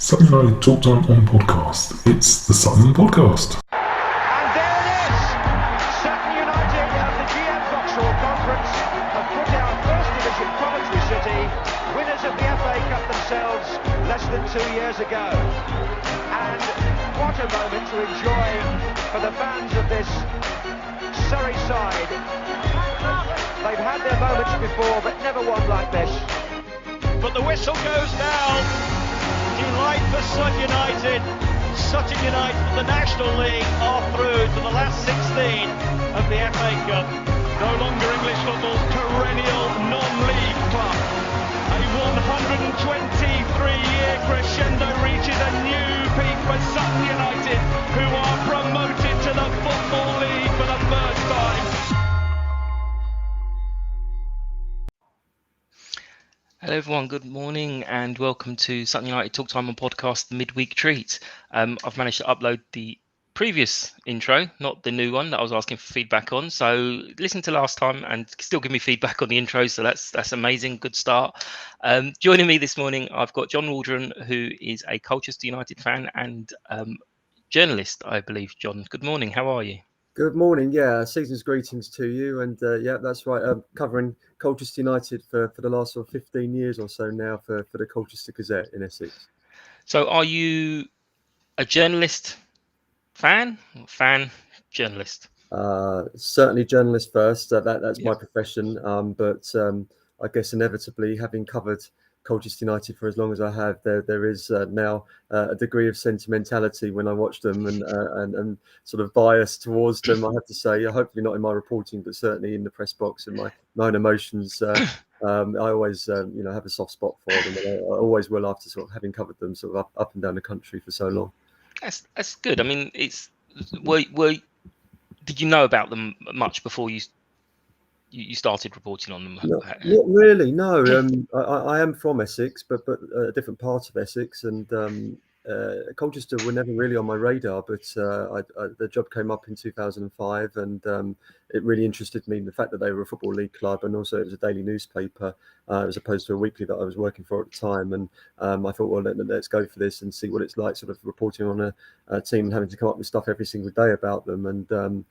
Sutton United Talk Time on podcast. It's the Sutton Podcast. And there it is! Sutton United at the GM Vauxhall Conference have put out First Division Coventry City, winners of the FA Cup themselves less than 2 years ago. And what a moment to enjoy for the fans of this Surrey side. They've had their moments before, but never one like this. But the whistle goes down. Delight for Sutton United. Sutton United, the National League, are through to the last 16 of the FA Cup. No longer English football's perennial non-league club. A 123-year crescendo reaches a new peak for Sutton United, who are promoted to the Football League for the first time. Hello everyone, good morning and welcome to Sutton United Talk Time on podcast, the midweek treat. I've managed to upload the previous intro, not the new one that I was asking for feedback on. So listen to last time and still give me feedback on the intro. So that's amazing, good start. Joining me this morning, I've got John Waldron, who is a Colchester United fan and journalist, I believe. John, good morning, how are you? Good morning. Yeah, season's greetings to you. And yeah, that's right. Covering Colchester United for the last sort of 15 years or so now for the Colchester Gazette in Essex. So are you a journalist fan or fan journalist? Certainly journalist first. That's Yeah. my profession. But I guess inevitably, having covered Colchester United for as long as I have, there is now a degree of sentimentality when I watch them and sort of bias towards them. I have to say, hopefully not in my reporting, but certainly in the press box and my own emotions. I always have a soft spot for them, and I always will after sort of having covered them sort of up and down the country for so long. That's good. I mean, did you know about them much before you started reporting on them? Not really, no. I am from Essex, but a different part of Essex, and Colchester were never really on my radar. But the job came up in 2005, and it really interested me in the fact that they were a Football League club, and also it was a daily newspaper as opposed to a weekly that I was working for at the time. And I thought, well, let's go for this and see what it's like, sort of reporting on a team and having to come up with stuff every single day about them. And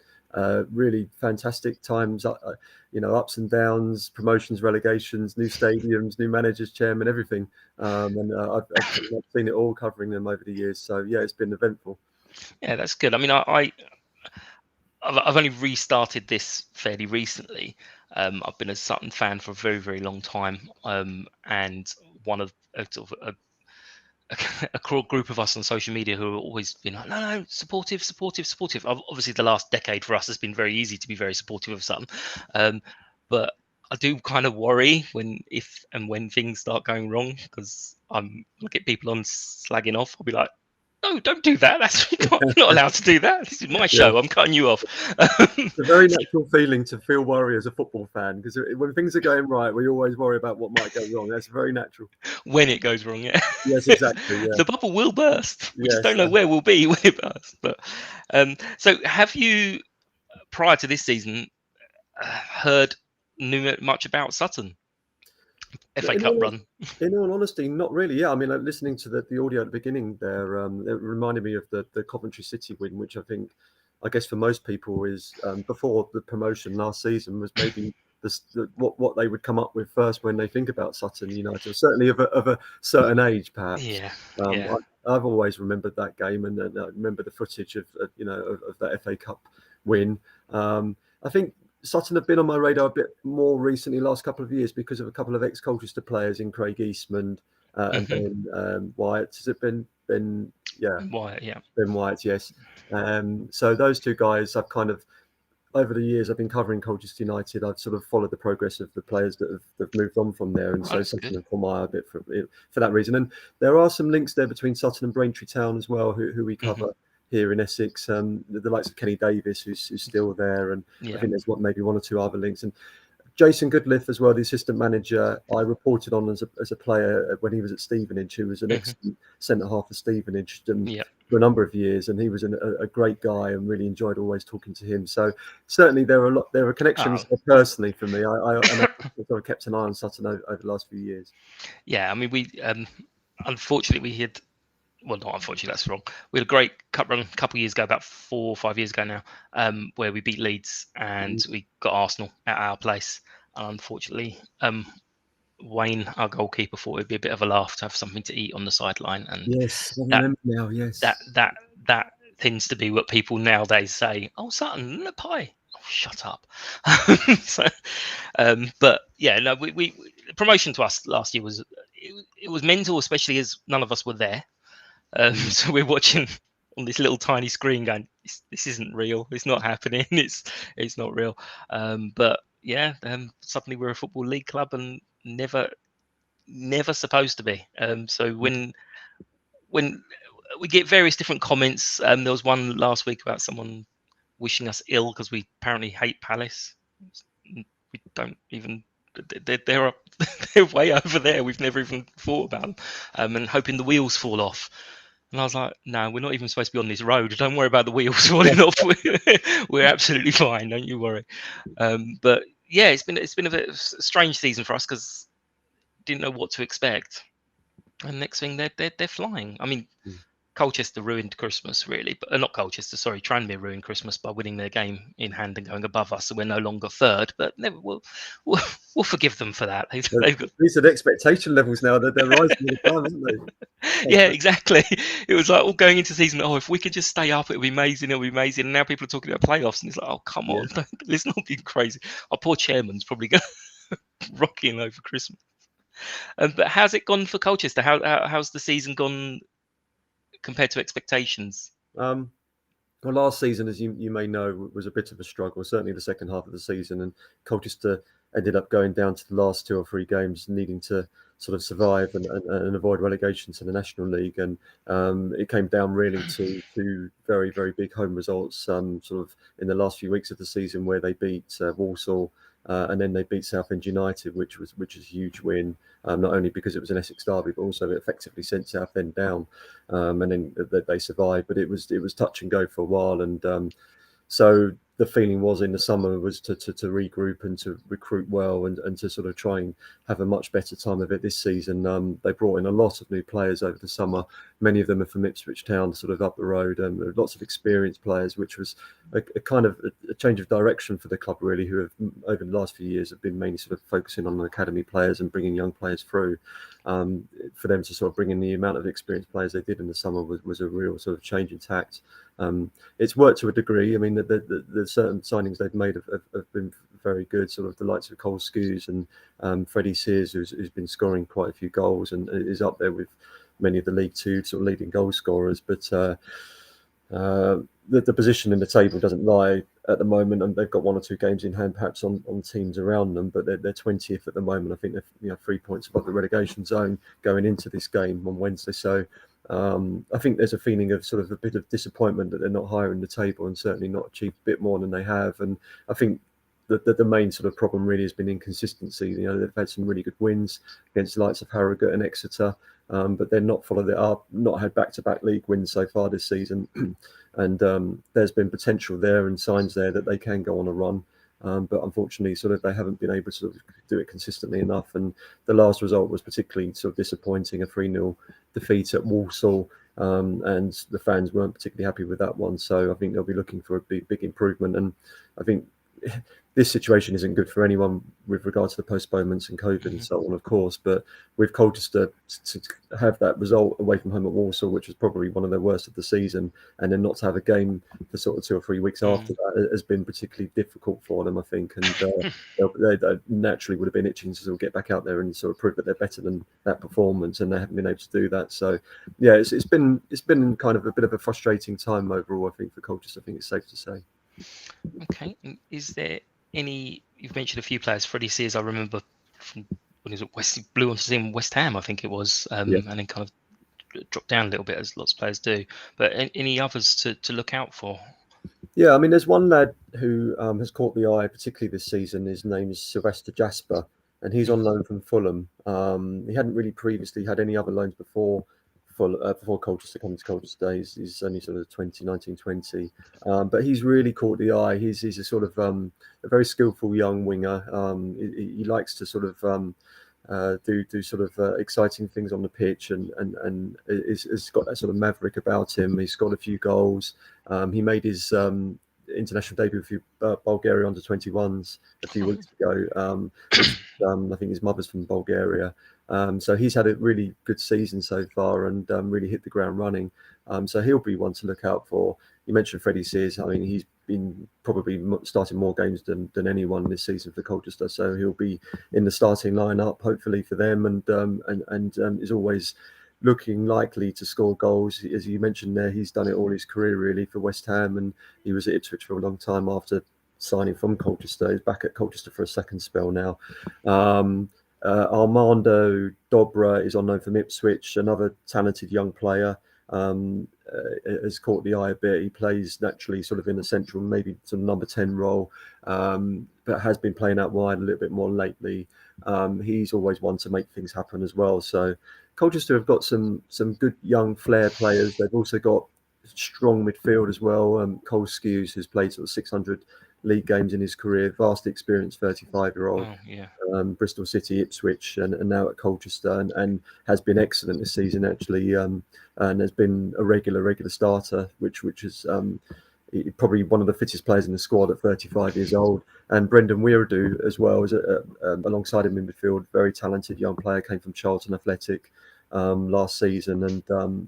really fantastic times, ups and downs, promotions, relegations, new stadiums, new managers, chairman, everything. And I've seen it all, covering them over the years. So yeah, it's been eventful. Yeah, that's good. I mean, I've only restarted this fairly recently. I've been a Sutton fan for a very, very long time, and one of a group of us on social media who have always been like, no, supportive. Obviously, the last decade for us has been very easy to be very supportive of Sutton, but I do kind of worry if and when things start going wrong, because I'm look at people on slagging off. I'll be like, no, don't do that. You're not allowed to do that. This is my show. Yeah. I'm cutting you off. It's a very natural feeling to feel worry as a football fan, because when things are going right, we always worry about what might go wrong. That's very natural. When it goes wrong, yeah. Yes, exactly. Yeah. The bubble will burst. We just don't know where we'll be when it bursts. But so, have you, prior to this season, heard much about Sutton? FA Cup run. In all honesty, not really. Yeah, I mean, listening to the audio at the beginning there, it reminded me of the Coventry City win, which I guess for most people is before the promotion last season was maybe what they would come up with first when they think about Sutton United. Certainly of a certain age, perhaps. Yeah. I've always remembered that game, and I remember the footage of that FA Cup win. I think Sutton have been on my radar a bit more recently, last couple of years, because of a couple of ex-Colchester players in Craig Eastman and Ben Wyatt. Has it been Wyatt, yeah. Ben Wyatt, yes. So those two guys, I've kind of, over the years, I've been covering Colchester United. I've sort of followed the progress of the players that have moved on from there, and so Sutton have caught my eye a bit for that reason. And there are some links there between Sutton and Braintree Town as well, who we cover. Here in Essex, the likes of Kenny Davis, who's still there, and I think there's maybe one or two other links. And Jason Goodliffe as well, the assistant manager, I reported on as a player when he was at Stevenage, who was an excellent centre half of Stevenage for a number of years, and he was a great guy, and really enjoyed always talking to him. So certainly there are connections personally for me. I sort of kept an eye on Sutton over the last few years. Yeah, I mean, we unfortunately we had well, not unfortunately, that's wrong. We had a great cup run a couple of years ago, about 4 or 5 years ago now, where we beat Leeds and we got Arsenal at our place. Unfortunately, Wayne, our goalkeeper, thought it'd be a bit of a laugh to have something to eat on the sideline, and Yes, I that remember now. Yes, that tends to be what people nowadays say. Oh, Sutton, the pie. Oh, shut up. So, but yeah, no, we promotion to us last year was it was mental, especially as none of us were there. So we're watching on this little tiny screen, going, "This isn't real. It's not happening. It's not real." But yeah, suddenly we're a football league club and never supposed to be. So when we get various different comments, there was one last week about someone wishing us ill because we apparently hate Palace. We don't even. They're they're way over there. We've never even thought about them, and hoping the wheels fall off. And I was like, no, we're not even supposed to be on this road. Don't worry about the wheels falling off. We're absolutely fine. Don't you worry. But yeah, it's been a bit of a strange season for us because didn't know what to expect. And next thing, they're flying. I mean, Colchester ruined Christmas, really, but not Colchester. Sorry, Tranmere ruined Christmas by winning their game in hand and going above us, so we're no longer third. But we'll forgive them for that. They've got... These are the expectation levels now that they're rising all the time, aren't they? Yeah, exactly. It was like all going into season. Oh, if we could just stay up, it'll be amazing. It'll be amazing. And now people are talking about playoffs, and it's like, oh, come on, let's not be crazy. Our poor chairman's probably going rocking over Christmas. But how's it gone for Colchester? How's the season gone compared to expectations? Well, last season, as you may know, was a bit of a struggle, certainly the second half of the season, and Colchester ended up going down to the last 2 or 3 games, needing to sort of survive and avoid relegation to the National League. And it came down really to 2 very, very big home results sort of in the last few weeks of the season, where they beat Walsall and then they beat Southend United, which is a huge win, not only because it was an Essex derby, but also it effectively sent Southend down, and then they survived. But it was touch and go for a while, and so the feeling was in the summer was to regroup and to recruit well and to sort of try and have a much better time of it this season. They brought in a lot of new players over the summer. Many of them are from Ipswich Town, sort of up the road, and lots of experienced players, which was a kind of a change of direction for the club, really, who have over the last few years have been mainly sort of focusing on the academy players and bringing young players through. For them to sort of bring in the amount of experienced players they did in the summer was a real sort of change in tact. It's worked to a degree. I mean, the certain signings they've made have been very good, sort of the likes of Cole Skews and Freddie Sears, who's been scoring quite a few goals and is up there with many of the League Two sort of leading goal scorers. But the position in the table doesn't lie at the moment, and they've got 1 or 2 games in hand, perhaps on teams around them. But they're 20th at the moment. I think they're 3 points above the relegation zone going into this game on Wednesday. So I think there's a feeling of sort of a bit of disappointment that they're not higher in the table and certainly not achieved a bit more than they have. And I think the main sort of problem really has been inconsistency. You know, they've had some really good wins against the likes of Harrogate and Exeter, but they're not followed it up, not had back-to-back league wins so far this season. And there's been potential there and signs there that they can go on a run. But unfortunately, sort of they haven't been able to sort of do it consistently enough. And the last result was particularly sort of disappointing, a 3-0 defeat at Walsall. And the fans weren't particularly happy with that one. So I think they'll be looking for a big improvement. And I think this situation isn't good for anyone with regards to the postponements and COVID and so on, of course. But with Colchester to have that result away from home at Walsall, which was probably one of their worst of the season, and then not to have a game for sort of 2 or 3 weeks after that has been particularly difficult for them, I think. And they naturally would have been itching to sort of get back out there and sort of prove that they're better than that performance, and they haven't been able to do that. So yeah, it's been kind of a bit of a frustrating time overall, I think, for Colchester. I think it's safe to say. Okay, is there any? You've mentioned a few players. Freddie Sears, I remember from when he was at blew onto him West Ham, I think it was, and then kind of dropped down a little bit, as lots of players do. But any others to look out for? Yeah, I mean, there's one lad who has caught the eye, particularly this season. His name is Sylvester Jasper, and he's on loan from Fulham. He hadn't really previously had any other loans before Colchester coming to Colchester days. He's only sort of 19, 20. But he's really caught the eye. He's a sort of a very skillful young winger. He likes to sort of do sort of exciting things on the pitch, and has got that sort of maverick about him. He's got a few goals. He made his international debut for Bulgaria under-21s a few weeks ago. I think his mother's from Bulgaria. So he's had a really good season so far, and really hit the ground running. So he'll be one to look out for. You mentioned Freddie Sears. I mean, he's been probably starting more games than anyone this season for Colchester. So he'll be in the starting lineup, hopefully for them, and is always looking likely to score goals. As you mentioned there, he's done it all his career really for West Ham, and he was at Ipswich for a long time after signing from Colchester. He's back at Colchester for a second spell now. Armando Dobra is on loan from Ipswich, another talented young player. Has caught the eye a bit. He plays naturally sort of in the central, maybe some number 10 role, but has been playing out wide a little bit more lately. He's always one to make things happen as well. So Colchester have got some good young flair players. They've also got strong midfield as well. Cole Skews has played sort of 600 league games in his career, vast experience, 35-year-old. Bristol City, Ipswich, and now at Colchester, and has been excellent this season actually, and has been a regular starter, which is probably one of the fittest players in the squad at 35 years old. And Brendan Weiradu as well, is alongside him in midfield, very talented young player, came from Charlton Athletic last season, and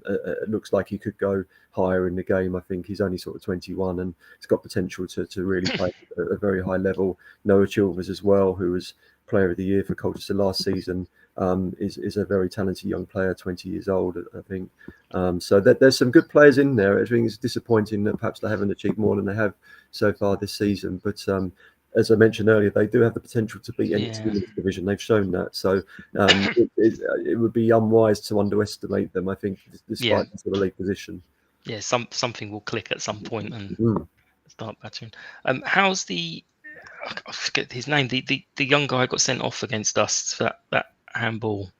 it looks like he could go higher in the game. I think he's only sort of 21, and he's got potential to really play at a very high level. Noah Chilvers as well, who was Player of the Year for Colchester last season, is a very talented young player, 20 years old, I think. So there's some good players in there. I think it's disappointing that perhaps they haven't achieved more than they have so far this season, but as I mentioned earlier, they do have the potential to beat any team in this division. They've shown that. So it would be unwise to underestimate them, I think, despite the sort of league position. Yeah, something will click at some point and start battering. How's I forget his name, the young guy who got sent off against us for that handball?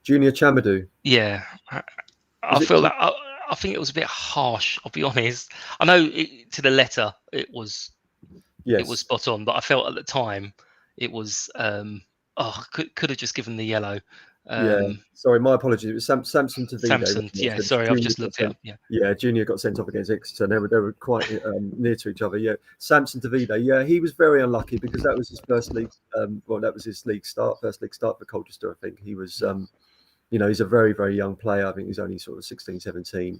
Junior Chamadou. Yeah. I feel that I think it was a bit harsh, I'll be honest. I know to the letter it was spot on, but I felt at the time it was could have just given the yellow. Sorry, my apologies. It was Samson Tavide. Samson, sorry, I've just looked it up. Junior got sent off against Exeter. They were quite near to each other. Yeah, Samson Tavide. Yeah, he was very unlucky because that was his first league. That was his first league start for Colchester. I think he was. He's a very, very young player. I think he's only sort of 16, 17,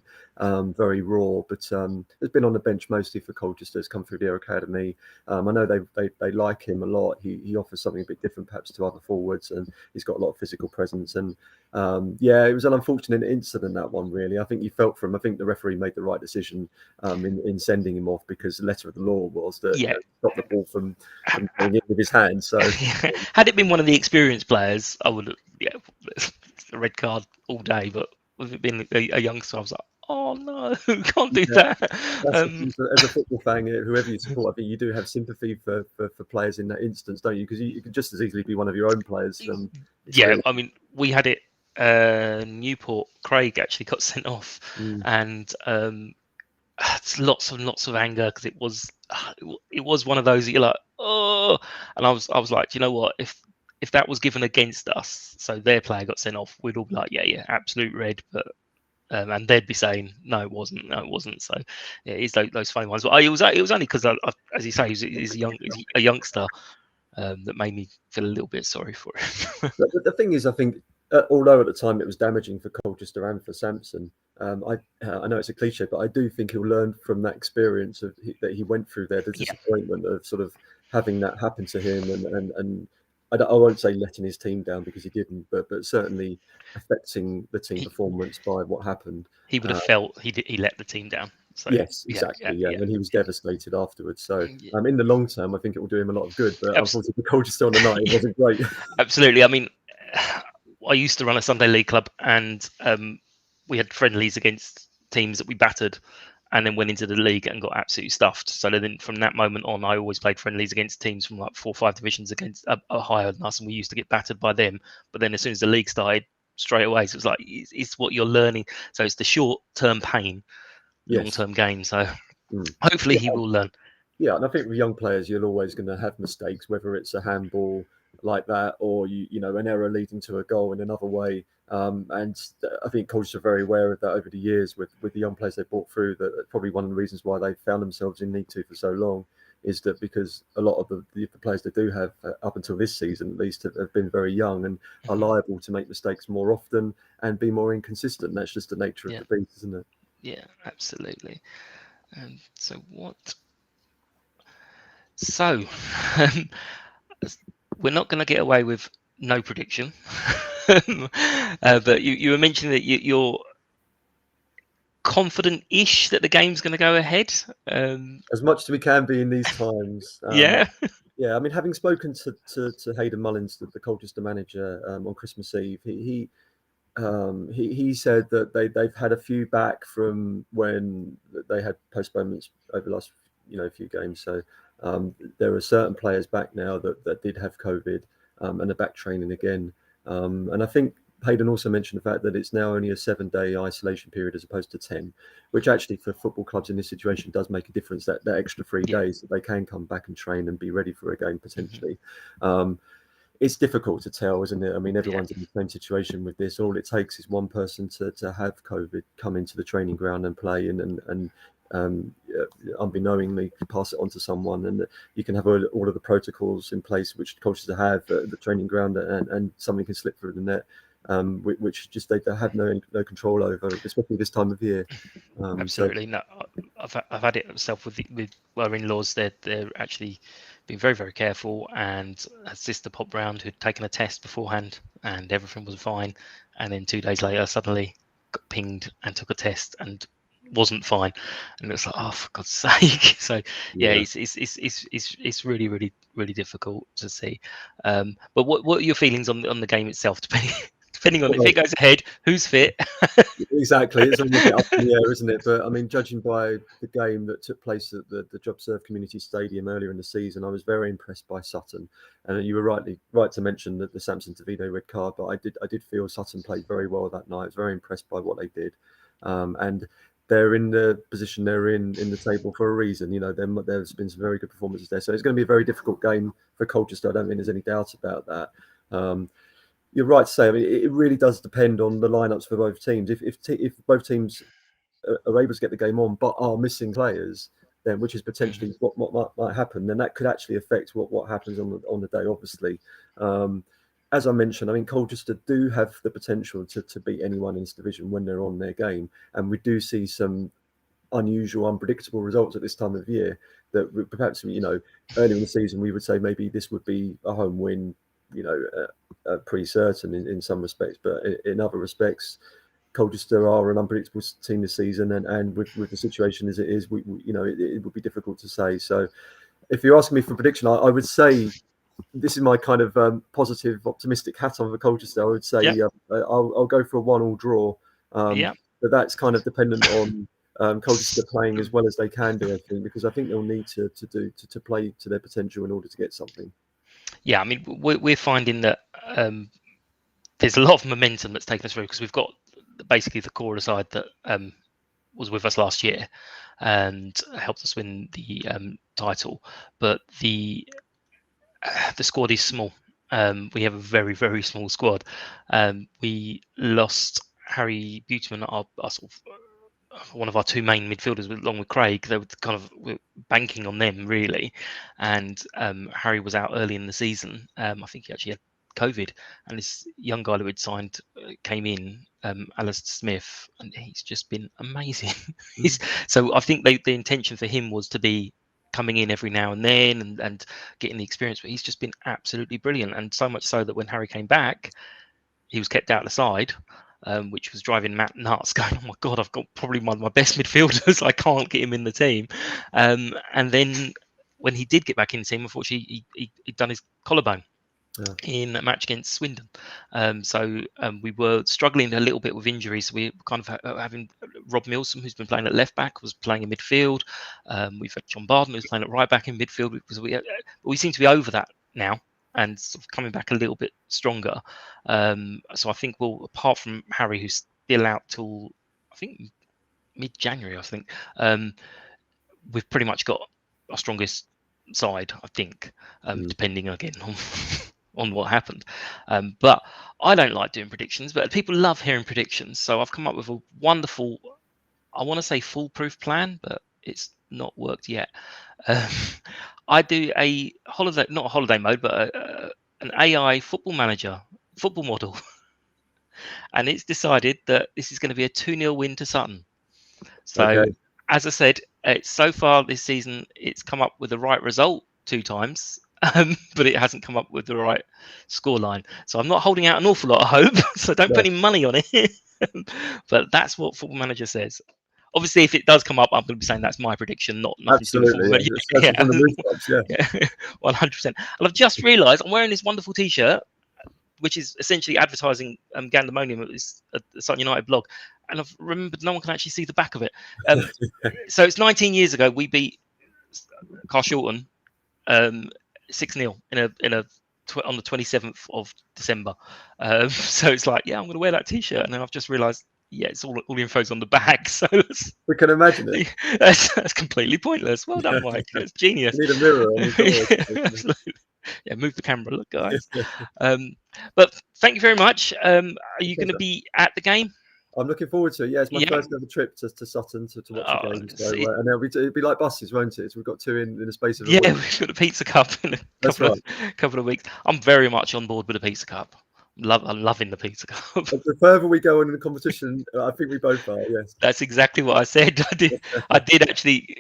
very raw, but has been on the bench mostly for Colchester, has come through their academy. I know they like him a lot. He offers something a bit different perhaps to other forwards, and he's got a lot of physical presence. And it was an unfortunate incident, that one, really. I think you felt for him. I think the referee made the right decision in sending him off, because the letter of the law was that stop the ball from going in with his hand. So had it been one of the experienced players, I would a red card all day, but with it being a youngster, I was like, oh no, can't do that. As a football fan, whoever you support, I think you do have sympathy for players in that instance, don't you? Because you could just as easily be one of your own players. I mean, we had it. Newport, Craig actually got sent off, and lots of anger, because it was one of those that you're like, oh, and I was like, you know what, if that was given against us, so their player got sent off, we'd all be like, yeah, absolute red, but and they'd be saying, no, it wasn't. So it's those funny ones. But it was only because, as you say, he's a youngster, that made me feel a little bit sorry for him. The thing is, I think, although at the time it was damaging for Colchester and for Samson, I know it's a cliche, but I do think he'll learn from that experience that he went through there, the disappointment of sort of having that happen to him, and I won't say letting his team down, because he didn't, but certainly affecting the team performance by what happened. He would have felt he let the team down. So, yes, exactly. And he was devastated afterwards. So in the long term, I think it will do him a lot of good. But unfortunately, for Colchester on the night, it wasn't great. Absolutely. I mean, I used to run a Sunday League club, and we had friendlies against teams that we battered, and then went into the league and got absolutely stuffed. So then from that moment on, I always played friendlies against teams from like 4 or 5 divisions against higher than us, and we used to get battered by them. But then as soon as the league started, straight away, so it was like, it's what you're learning. So it's the short-term pain, long-term gain. So hopefully he will learn. Yeah, and I think with young players, you're always going to have mistakes, whether it's a handball, like that, or an error leading to a goal in another way. And I think Colchester are very aware of that over the years with the young players they brought through. That probably one of the reasons why they found themselves in League Two for so long is that because a lot of the players they do have up until this season at least have been very young and are liable to make mistakes more often and be more inconsistent. That's just the nature of the beast, isn't it? Yeah, absolutely. So we're not going to get away with no prediction. But you were mentioning that you're confident-ish that the game's going to go ahead. As much as we can be in these times. Yeah. Yeah, I mean, having spoken to Hayden Mullins, the Colchester manager, on Christmas Eve, he said that they've had a few back from when they had postponements over the last few games. So there are certain players back now that did have COVID and are back training again. And I think Hayden also mentioned the fact that it's now only a 7-day isolation period as opposed to 10, which actually for football clubs in this situation does make a difference. That extra 3 days that they can come back and train and be ready for a game potentially. It's difficult to tell, isn't it? I mean, everyone's in the same situation with this. All it takes is one person to have COVID, come into the training ground and play, and unbeknowingly pass it on to someone, and you can have all of the protocols in place which Colchester have at the training ground, and something can slip through the net, which just they have no control over, especially this time of year. Absolutely. No, I've had it myself with our in-laws. They're actually being very, very careful, and a sister popped round who'd taken a test beforehand and everything was fine, and then 2 days later suddenly got pinged and took a test and wasn't fine, and it's like, oh, for God's sake. So it's really, really, really difficult to see. But what are your feelings on the game itself? Depending on if it goes ahead, who's fit? Exactly, it's all a bit up in the air, isn't it? But I mean, judging by the game that took place at the JobServe Community Stadium earlier in the season, I was very impressed by Sutton. And you were right to mention that the Samson Davido red card, but I did feel Sutton played very well that night. I was very impressed by what they did, and they're in the position they're in the table for a reason. There's been some very good performances there, so it's going to be a very difficult game for Colchester. I don't think there's any doubt about that. You're right to say. I mean, it really does depend on the lineups for both teams. If both teams are able to get the game on but are missing players, then which is potentially what might happen, then that could actually affect what happens on the day. Obviously, as I mentioned, I mean, Colchester do have the potential to beat anyone in this division when they're on their game, and we do see some unusual, unpredictable results at this time of year. That perhaps earlier in the season we would say maybe this would be a home win. Pretty certain in some respects, but in other respects, Colchester are an unpredictable team this season, and with the situation as it is, it would be difficult to say. So, if you're asking me for prediction, I would say this is my kind of positive, optimistic hat on for Colchester. I would say I'll go for a 1-1 draw. But that's kind of dependent on Colchester playing as well as they can do, I think, because I think they'll need to play to their potential in order to get something. Yeah, I mean, we're finding that there's a lot of momentum that's taken us through, because we've got basically the core of the side that was with us last year and helped us win the title. But the squad is small. We have a very, very small squad. We lost Harry Buteman, our sort of one of our two main midfielders, along with Craig. They were banking on them really, and Harry was out early in the season. I think he actually had COVID, and this young guy that we'd signed came in, Alistair Smith, and he's just been amazing. So I think the intention for him was to be coming in every now and then and getting the experience, but he's just been absolutely brilliant, and so much so that when Harry came back, he was kept out of the side. Which was driving Matt nuts, going, oh my God, I've got probably one of my best midfielders. I can't get him in the team. And then when he did get back in the team, unfortunately, he'd done his collarbone in a match against Swindon. So we were struggling a little bit with injuries. We were kind of having Rob Milsom, who's been playing at left back, was playing in midfield. We've had John Barden, who's playing at right back in midfield. Because we seem to be over that now, and sort of coming back a little bit stronger. So I think apart from Harry, who's still out till I think mid-January, I think, we've pretty much got our strongest side, I think, depending again on on what happened. But I don't like doing predictions, but people love hearing predictions. So I've come up with a wonderful, I want to say foolproof plan, but it's not worked yet. I do a holiday, not a holiday mode, but an AI football model. And it's decided that this is going to be a 2-0 win to Sutton. So, as I said, so far this season, it's come up with the right result 2 times, but it hasn't come up with the right scoreline. So I'm not holding out an awful lot of hope, so don't put any money on it. But that's what Football Manager says. Obviously, if it does come up, I'm going to be saying that's my prediction, nothing Absolutely, to do with from the rooftops, 100%. And I've just realised I'm wearing this wonderful T-shirt, which is essentially advertising Gandemonium, the Sutton United blog. And I've remembered no one can actually see the back of it. So it's 19 years ago we beat Carshalton 6-0 on the 27th of December. So it's like, I'm going to wear that T-shirt, and then I've just realised, it's all the info's on the back. So we can imagine it. That's completely pointless. Well done, Mike. That's genius. You need a mirror on the door. Absolutely. Move the camera. Look, guys. But thank you very much. Are you going to be at the game? I'm looking forward to it. It's my first ever trip to Sutton to watch the game. So, and it'll be like buses, won't it? So we've got 2 in the space of a week. We've got a pizza cup in a couple of weeks. I'm very much on board with a pizza cup. I'm loving the pizza cup. The further we go on in the competition, I think we both are. Yes, that's exactly what I said. I did actually,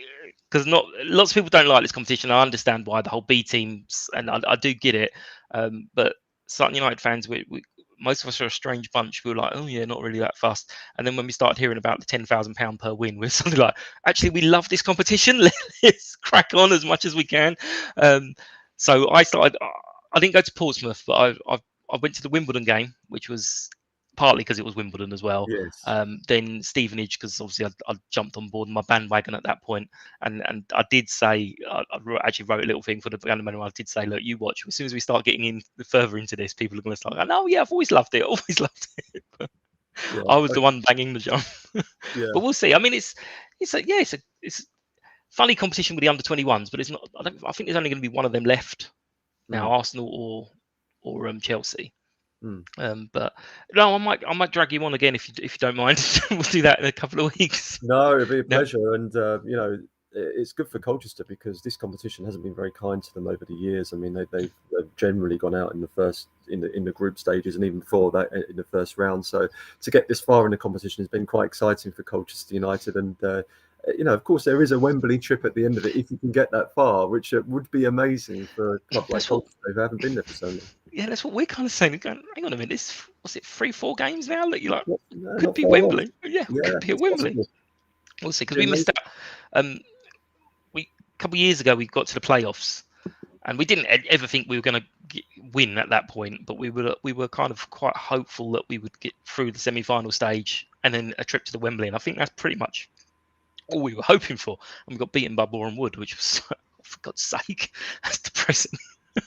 because lots of people don't like this competition. I understand why, the whole B teams, and I do get it. But Sutton United fans, we most of us are a strange bunch. We were like, not really that fussed. And then when we started hearing about the £10,000 per win, we're suddenly like, actually, we love this competition. Let's crack on as much as we can. So I started. I didn't go to Portsmouth, but I went to the Wimbledon game, which was partly because it was Wimbledon as well. Yes. Then Stevenage, because obviously I jumped on board my bandwagon at that point. And I did say, I actually wrote a little thing for the Gandemonium. I did say, look, you watch. As soon as we start getting further into this, people are going to start going, I've always loved it. I was the one banging the drum. But we'll see. I mean, it's a funny competition with the under-21s, but it's not. I think there's only going to be one of them left now, Arsenal or Chelsea. But no, I might drag you on again if you don't mind. We'll do that in a couple of weeks. No, it'd be a pleasure, and it's good for Colchester because this competition hasn't been very kind to them over the years. I mean, they've generally gone out in the group stages, and even before that in the first round. So to get this far in the competition has been quite exciting for Colchester United, and of course, there is a Wembley trip at the end of it if you can get that far, which would be amazing for a club like Colchester. They haven't been there for so long. Yeah, that's what we're kind of saying. Going, hang on a minute, was it 3-4 games now that you're like, could be Wembley? Could be at Wembley. Possible. We'll see, because we missed out. A couple of years ago, we got to the playoffs, and we didn't ever think we were going to win at that point, but we were kind of quite hopeful that we would get through the semi-final stage and then a trip to the Wembley, and I think that's pretty much all we were hoping for. And we got beaten by Boreham Wood, which was, for God's sake, that's depressing.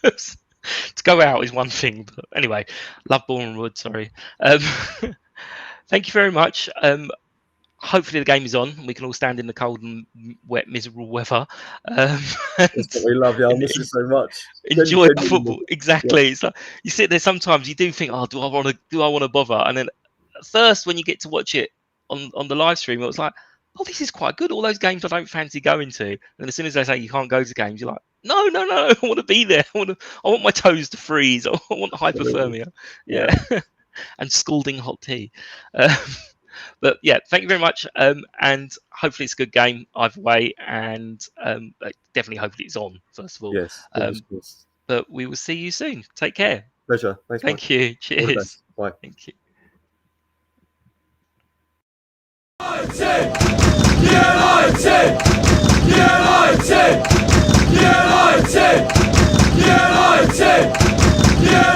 To go out is one thing, but anyway, love Boreham Wood. Sorry. Thank you very much. Hopefully the game is on. We can all stand in the cold and wet, miserable weather. That's what we love. I miss it so much. Enjoy the football. Exactly. Yeah. It's like you sit there sometimes. You do think, do I want to bother? And then at first, when you get to watch it on the live stream, it was like, this is quite good. All those games I don't fancy going to. And as soon as they say you can't go to games, you're like, no, I want to be there. I want my toes to freeze. I want hypothermia. Yeah. And scalding hot tea. But yeah, thank you very much. And hopefully it's a good game either way. And definitely hopefully it's on, first of all. Yes. But we will see you soon. Take care. Pleasure. Thanks. Thank you. Cheers. Bye. Thank you. United!